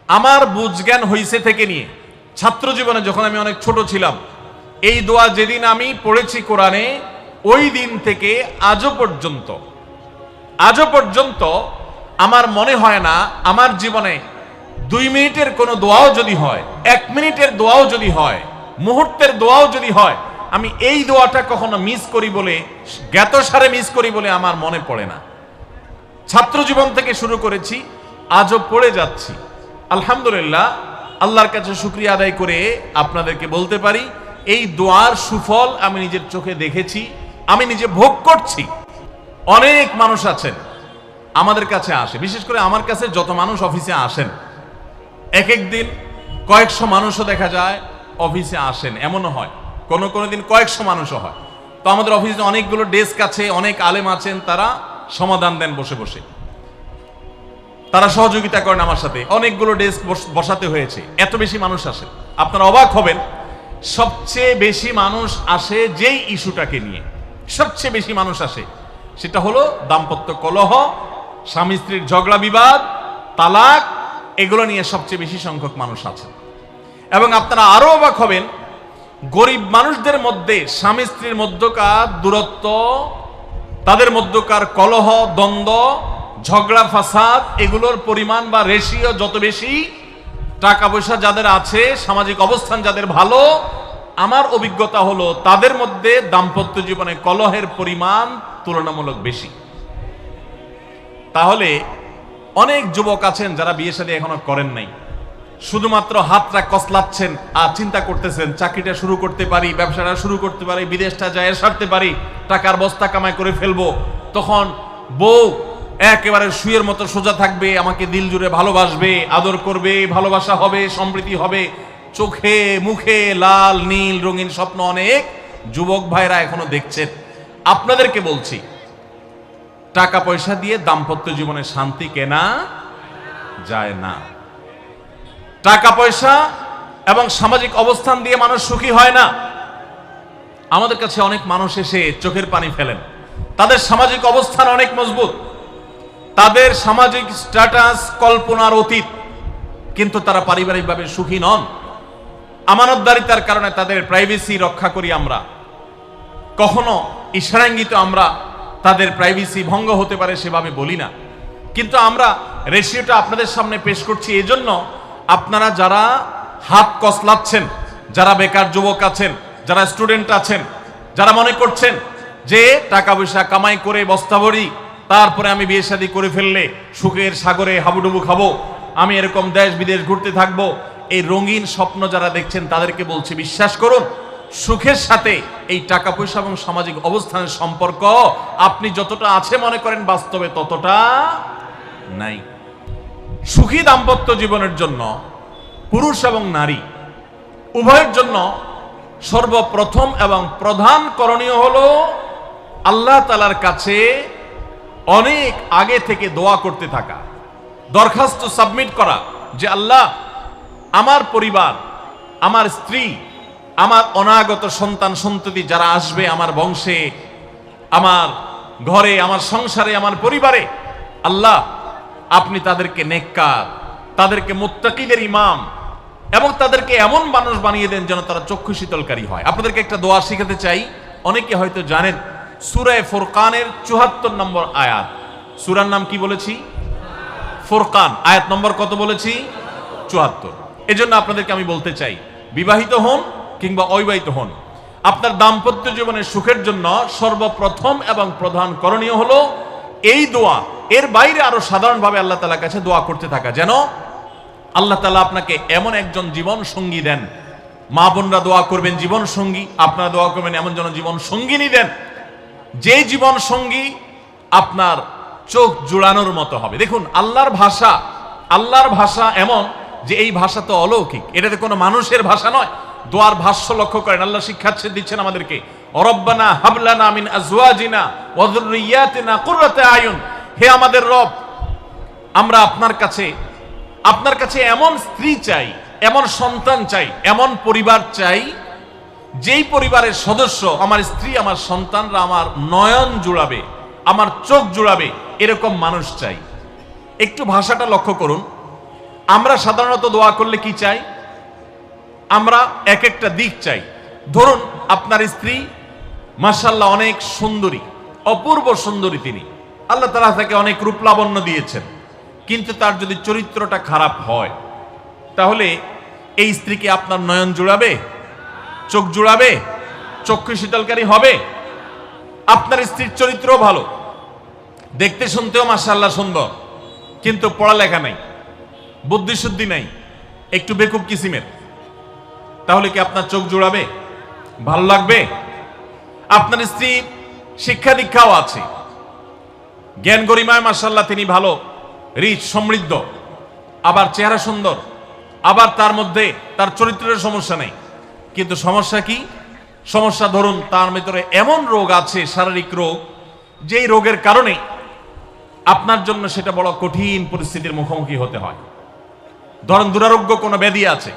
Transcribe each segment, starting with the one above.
আমার বুঝজ্ঞান হইছে থেকে নিয়ে ছাত্র জীবনে যখন আমি অনেক ছোট ছিলাম, এই দোয়া যেদিন আমি পড়েছি কোরআনে, ওই দিন থেকে আজও পর্যন্ত আমার মনে হয় না আমার জীবনে 2 মিনিটের কোনো দোয়াও যদি হয়, 1 মিনিটের দোয়াও যদি হয়, মুহূর্তের দোয়াও যদি হয়, আমি এই দোয়াটা কখনো মিস করি বলে, জ্ঞাতসারে মিস করি বলে আমার মনে পড়ে না। ছাত্র জীবন থেকে শুরু করেছি, আজও পড়ে যাচ্ছি। আলহামদুলিল্লাহ, আল্লাহর কাছে শুকরিয়া আদায় করে আপনাদেরকে বলতে পারি, এই দোয়ার সুফল আমি নিজের চোখে দেখেছি, আমি নিজে ভোগ করছি। অনেক মানুষ আছেন আমাদের কাছে আসে, বিশেষ করে আমার কাছে যত মানুষ অফিসে আসেন, এক এক দিন কয়েকশো মানুষও দেখা যায় অফিসে আসেন, এমনও হয় কোন দিন কয়েকশো মানুষও হয়। তো আমাদের অফিসে অনেকগুলো ডেস্ক আছে, অনেক আলেম আছেন, তারা সমাধান দেন বসে বসে, তারা সহযোগিতা করেন আমার সাথে। অনেকগুলো ডেস্ক বসাতে হয়েছে, এত বেশি মানুষ আসে। আপনারা অবাক হবেন, সবচেয়ে বেশি মানুষ আসে যেই ইস্যুটাকে নিয়ে, সবচেয়ে বেশি মানুষ আসে সেটা হলো দাম্পত্য কলহ, স্বামী স্ত্রীর ঝগড়া বিবাদ, তালাক, এগুলো নিয়ে সবচেয়ে বেশি সংখ্যক মানুষ আছে। এবং আপনারা আরো অবাক হবেন, গরিব মানুষদের মধ্যে স্বামী স্ত্রীর মধ্যকার দূরত্ব, তাদের মধ্যকার কলহ, দ্বন্দ্ব, ঝগড়া, ফাসাদ, এগুলোর পরিমাণ বা রেশিও যত বেশি, টাকা পয়সা যাদের আছে, সামাজিক অবস্থান যাদের ভালো, আমার অভিজ্ঞতা হলো তাদের মধ্যে দাম্পত্য জীবনে কলহের পরিমাণ তুলনামূলক বেশি। তাহলে অনেক যুবক আছেন যারা বিয়ে শাদী এখনো করেন নাই, শুধুমাত্র হাতটা কসলাচ্ছেন আর চিন্তা করতেছেন চাকরিটা শুরু করতে পারি, ব্যবসাটা শুরু করতে পারি, বিদেশটা যায় সারতে পারি, টাকার বস্তা কামাই করে ফেলবো। তখন বউ একেবারে শুয়ের মতো সোজা থাকবে, আমাকে দিল জুড়ে ভালোবাসবে, আদর করবে, ভালোবাসা হবে, সম্প্রীতি হবে, চোখে মুখে লাল নীল রঙিন স্বপ্ন অনেক যুবক ভাইরা এখনো দেখছেন। আপনাদেরকে বলছি, টাকা পয়সা দিয়ে দাম্পত্য জীবনে শান্তি কেনা যায় না। টাকা পয়সা এবং সামাজিক অবস্থান দিয়ে মানুষ সুখী হয় না। আমাদের কাছে অনেক মানুষ এসে চোখের পানি ফেলেন, তাদের সামাজিক অবস্থান অনেক মজবুত, তাদের সামাজিক স্ট্যাটাস কল্পনার অতীত, কিন্তু তারা পারিবারিকভাবে সুখী নন। আমানতদারিতার কারণে তাদের প্রাইভেসি রক্ষা করি আমরা, কখনো ইশারাঙ্গিত আমরা তাদের প্রাইভেসি ভঙ্গ হতে পারে সেভাবে বলি না। কিন্তু আমরা রেশিওটা আপনাদের সামনে পেশ করছি এজন্য, আপনারা যারা হাত কসলাচ্ছেন, যারা বেকার যুবক আছেন, যারা স্টুডেন্ট আছেন, যারা মনে করছেন যে টাকা পয়সা কামাই করে বস্তা ভরি, তারপরে আমি বিয়ে শাদী করে ফেললে সুখের সাগরে হাবুডুবু খাবো, আমি এরকম দেশ বিদেশ ঘুরতে থাকবো, এই রঙিন স্বপ্ন যারা দেখছেন তাদেরকে বলছি, বিশ্বাস করুন, সুখের সাথে এই টাকা পয়সা এবং সামাজিক অবস্থানের সম্পর্ক আপনি যতটা আছে মনে করেন, বাস্তবে ততটা নাই। সুখী দাম্পত্য জীবনের জন্য পুরুষ এবং নারী উভয়ের জন্য সর্বপ্রথম এবং প্রধান করণীয় হলো আল্লাহ তাআলার কাছে অনেক আগে থেকে দোয়া করতে থাকা, দরখাস্ত সাবমিট করা যে আল্লাহ, আমার পরিবার, আমার স্ত্রী, আমার অনাগত সন্তান সন্ততি যারা আসবে আমার বংশে, আমার ঘরে, আমার সংসারে, আমার পরিবারে, আল্লাহ আপনি তাদেরকে নেককার, তাদেরকে মুত্তাকিদের ইমাম এবং তাদেরকে এমন মানুষ বানিয়ে দেন যেন তারা চক্ষু শীতলকারী হয়। আপনাদেরকে একটা দোয়া শিখাতে চাই, অনেকে হয়তো জানেন, সূরা ফুরকানের 74 নম্বর আয়াত। সূরার নাম কি বলেছি? ফুরকান। আয়াত নম্বর কত বলেছি? 74। এজন্য আপনাদেরকে আমি বলতে চাই, বিবাহিত হন কিংবা অবিবাহিত হন, আপনার দাম্পত্য জীবনের সুখের জন্য সর্বপ্রথম এবং প্রধান করণীয় হলো এই দোয়া। এর বাইরে আরো সাধারণভাবে আল্লাহ তাআলার কাছে দোয়া করতে থাকা, যেন আল্লাহ তাআলা আপনাকে এমন একজন জীবন সঙ্গী দেন। মা বোনরা দোয়া করবেন জীবন সঙ্গী, আপনারা দোয়া করবেন এমন যেন জীবন সঙ্গিনী দেন, যে জীবন সঙ্গী আপনার চোখ জুড়ানোর মতো হবে। দেখুন, আল্লাহর ভাষা এমন যে এই ভাষা তো অলৌকিক, এটাতে কোনো মানুষের ভাষা নয়। দোয়ার ভাষ্য লক্ষ্য করেন, আল্লাহ শিক্ষা দিচ্ছেন আমাদেরকে, রব্বানা হাবলানা মিন আজওয়াজিনা ওয়া যুররিয়াতিনা কুররাতা আয়ুন, হে আমাদের রব, আমরা আপনার কাছে এমন স্ত্রী চাই, এমন সন্তান চাই, এমন পরিবার চাই, যেই পরিবারের সদস্য, আমার স্ত্রী, আমার সন্তানরা আমার নয়ন জুড়াবে, আমার চোখ জুড়াবে, এরকম মানুষ চাই। একটু ভাষাটা লক্ষ্য করুন, আমরা সাধারণত দোয়া করলে কি চাই? আমরা এক একটা দিক চাই। ধরুন আপনার স্ত্রী মাশাআল্লাহ অনেক সুন্দরী, অপূর্ব সুন্দরী, তিনি আল্লাহ তাআলা তাকে অনেক রূপ লাবণ্য দিয়েছেন, কিন্তু তার যদি চরিত্রটা খারাপ হয়, তাহলে এই স্ত্রীকে আপনার নয়ন জুড়াবে? চোখ জুড়াবে? চক্ষু শীতলকারী হবে? আপনার স্ত্রীর চরিত্র ভালো, দেখতে শুনতেও মাশাআল্লাহ সুন্দর, কিন্তু পড়ালেখা নাই, বুদ্ধিশুদ্ধি নাই, একটু বেকুব কিসিমের, তাহলে কি আপনার চোখ জুড়াবে? ভালো লাগবে? আপনার স্ত্রী শিক্ষা দীক্ষাও আছে, জ্ঞান গরিমায় মাশাআল্লাহ তিনি ভালো, রিচ, সমৃদ্ধ, আবার চেহারা সুন্দর, আবার তার মধ্যে তার চরিত্রের সমস্যা নেই, কিন্তু সমস্যা কি? সমস্যা ধরুন তার ভিতরে এমন রোগ আছে, শারীরিক রোগ, যেই রোগের কারণে আপনার জন্য সেটা বড় কঠিন পরিস্থিতির মুখোমুখি হতে হয়। ধরুন দুরারোগ্য কোনো ব্যাধি আছে,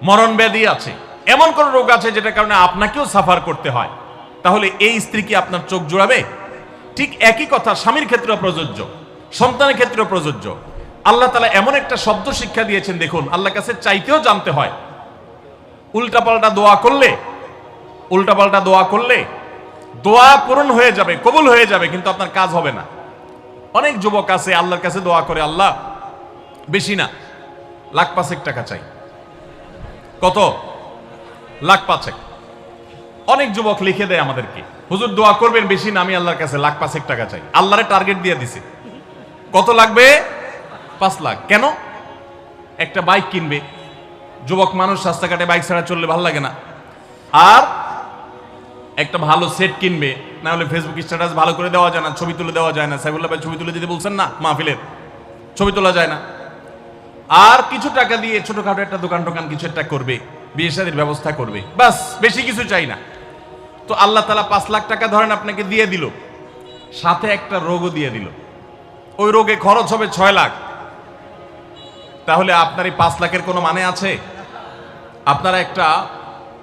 মরণ ব্যাধি আছে, এমন কোন রোগ আছে যেটার কারণে আপনাকেও সাফার করতে হয়, তাহলে এই স্ত্রী কি আপনার চোখ জোড়াবে? ঠিক একই কথা স্বামীর ক্ষেত্রেও প্রযোজ্য, সন্তানের ক্ষেত্রেও প্রযোজ্য। আল্লাহ তাআলা এমন একটা শব্দ শিক্ষা দিয়েছেন, দেখুন, আল্লাহর কাছে চাইতেও জানতে হয়। উল্টাপাল্টা দোয়া করলে দোয়া পূরণ হয়ে যাবে, কবুল হয়ে যাবে, কিন্তু আপনার কাজ হবে না। অনেক যুবক আছে আল্লাহর কাছে দোয়া করে, আল্লাহ বেশি না, লাখ পাঁচেক টাকা চাই। কত? লাখ পাঁচেক। অনেক যুবক লিখে দেয় আমাদেরকে, হুজুর দোয়া করবেন বেশি না, আমি আল্লাহর কাছে লাখ পাঁচেক টাকা চাই। আল্লাহরে টার্গেট দিয়ে দিছে, কত লাগবে? 5 লাখ। কেন? একটা বাইক কিনবে। যুবক মানুষ, রাস্তাঘাটে বাইক ছাড়া চললে ভালো লাগে না, আর একটা ভালো সেট কিনবে, না হলে ফেসবুক স্ট্যাটাস ভালো করে দেওয়া যায় না, ছবি তুলে দেওয়া যায় না। সাইফুল্লাহ ভাই ছবি তুলে দিতে বলছেন না, মাহফিলের ছবি তোলা যায় না। আর কিছু টাকা দিয়ে ছোটখাটো একটা দোকান কিছু একটা করবে, বিয়ে শাদীর ব্যবস্থা করবে, বাস, বেশি কিছু চাই না। তো আল্লাহ তাআলা 5 লাখ টাকা ধরেন আপনাকে দিয়ে দিল, সাথে একটা রোগও দিয়ে দিল, ওই রোগে খরচ হবে 6 লাখ। তাহলে আপনার এই 5 লাখের কোনো মানে আছে? আপনারা একটা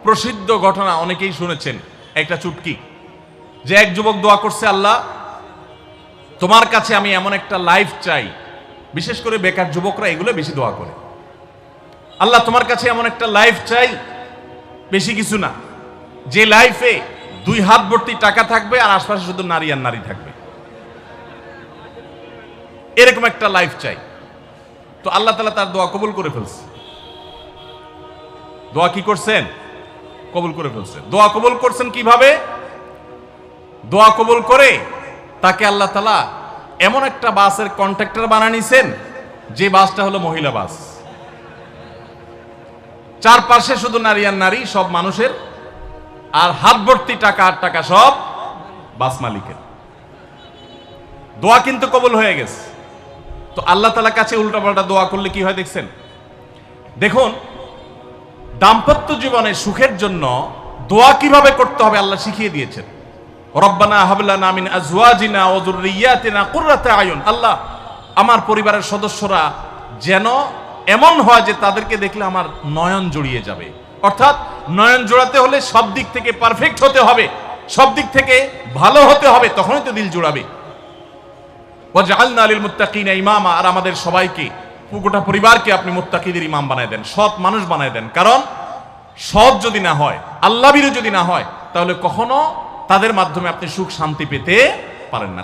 প্রসিদ্ধ ঘটনা অনেকেই শুনেছেন, একটা চুটকি, যে এক যুবক দোয়া করছে, আল্লাহ তোমার কাছে আমি এমন একটা লাইফ চাই, বিশেষ করে বেকার যুবকরা এগুলো বেশি দোয়া করে, আল্লাহ তোমার কাছে এমন একটা লাইফ চাই, বেশি কিছু না, যে লাইফে 2 হাত ভর্তি টাকা থাকবে আর আশপাশে শুধু নারী আর নারী থাকবে, এরকম একটা লাইফ চাই। তো আল্লাহ তাআলা তার দোয়া কবুল করে ফেলছে। দোয়া কি করছেন? কবুল করে ফেলছেন। দোয়া কবুল করছেন কিভাবে? দোয়া কবুল করে তাকে আল্লাহ তাআলা এমন একটা বাসের কন্ট্রাক্টর বানিয়ে নিছেন, যে বাসটা হলো মহিলা বাস, চারপাশে শুধু নারী আর নারী, সব মানুষের, আর হাত ভর্তি টাকা আর টাকা সব বাস মালিকের। দোয়া কিন্তু কবুল হয়ে গেছে। তো আল্লাহ তাআলার কাছে উল্টাপাল্টা দোয়া করলে কি হয় দেখছেন? দেখুন, দাম্পত্য জীবনে সুখের জন্য দোয়া কিভাবে করতে হবে আল্লাহ শিখিয়ে দিয়েছেন। রব্বানা হাব লানা মিন আজওয়াজিনা ওয়া যুররিয়াতিনা কুররাতা আয়ুন, আল্লাহ আমার পরিবারের সদস্যরা যেন এমন হয় যে তাদেরকে দেখলে আমার নয়ন জড়িয়ে যাবে। অর্থাৎ নয়ন জোড়াতে হলে সব দিক থেকে পারফেক্ট হতে হবে, সব দিক থেকে ভালো হতে হবে, তখনই তো দিল জোড়াবে। ওয়াজআলনা লিল মুত্তাকিনা ইমামা, আর আমাদের সবাইকে, গোটা পরিবারকে আপনি মুত্তাকিদের ইমাম বানায় দেন, সৎ মানুষ বানায় দেন। কারণ সৎ যদি না হয়, আল্লাহভীরু যদি না হয়, তাহলে কখনো তাদের মাধ্যমে আপনি সুখ শান্তি পেতে পারেন না।